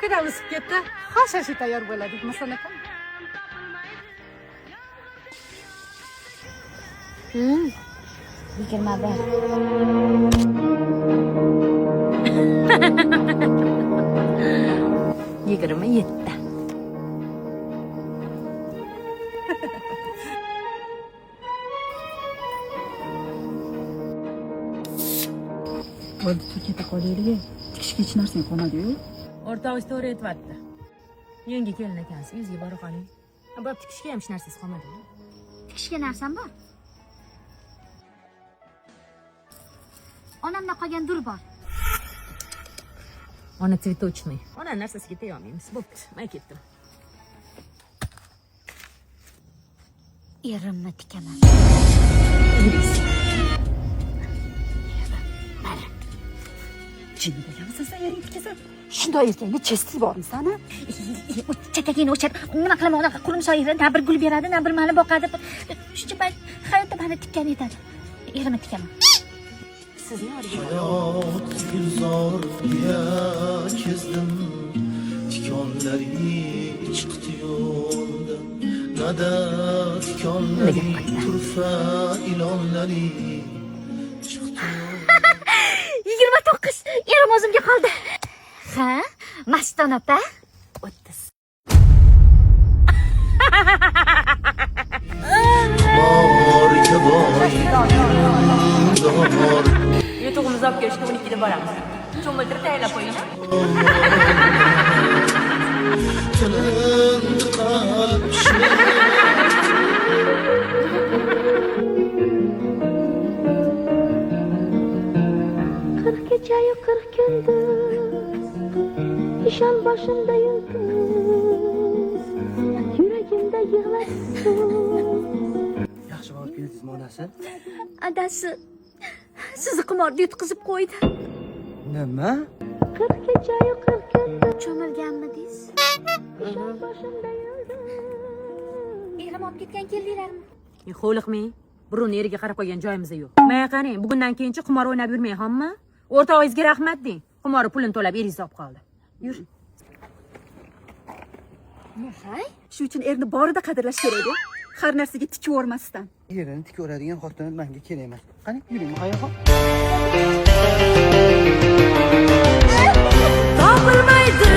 Pedal ısıp gitti. Haşhaşı tayyor bo'ladi. Masala kam. 27. Bo'ldi, Turkiyada qolaylik. Tikishga hech narsa qolmadi-yu. O'rtog'ingiz to'g'ri aytyapti. Yangi kelin ekansiz, uyingizga borib qoling. Borib tikishga ham hech narsasi qolmadi. Tikishga narsam bor. Onamda qolgan dur bor. Ona tsvetochniy. Ona narsasiga tega olmaymiz. Bo'pti, men ketdim. Erimni tikaman. Jinni degansiz, ering tikasan. Shunday erkakni chestik bormi sana? Chakagini o'chadi. Nima qilaman, unaqa qurum soyida na bir gul beradi, na bir mani boqadi. Shuncha payt hayotda meni tikkan etadi. Erimni tikaman. Sizni Hayot gulzorga kezdim, tikonlari chiqdi yo'ldan. Nada tikonlari, turfa ilonlari chiqdi. 29. Erim o'zimga qoldi. Ha? Maston opa? 30. Borga bor. Yutug'imizni olib kelishga 12da boramiz. Cho'miltirib tayyorlab qo'ying. Tilindi qalb Kechayu 40 kunduz ishon boshimda yulduz yuragimda yig'lasin Yaxshi borib keldingizmi onasi? adasi sizni qimorda yutqizib qo'ydi. Nima? 40 kechayu 40 kunduz cho'milganmidingiz? Ishon boshimda yulduz. Erim olib ketgan keldinglarmi? Xo'liqmang. Birovni eriga qarab qo'ygan joyimiz yo'q. Mana qarang, bugundan keyinchi qimor o'ynab yurmang, hamma. O'rtog'ingizga rahmat deng. Qimori pulini to'lab eringiz olib qoldi. Yur. Nahay? Shu uchun erni borida qadrlash kerak-ku. Har narsaga tikib o'rmasdan. Erini tik ko'radigan xotin menga kerak emas. Qani, yuring qayoqqa? Topilmaydi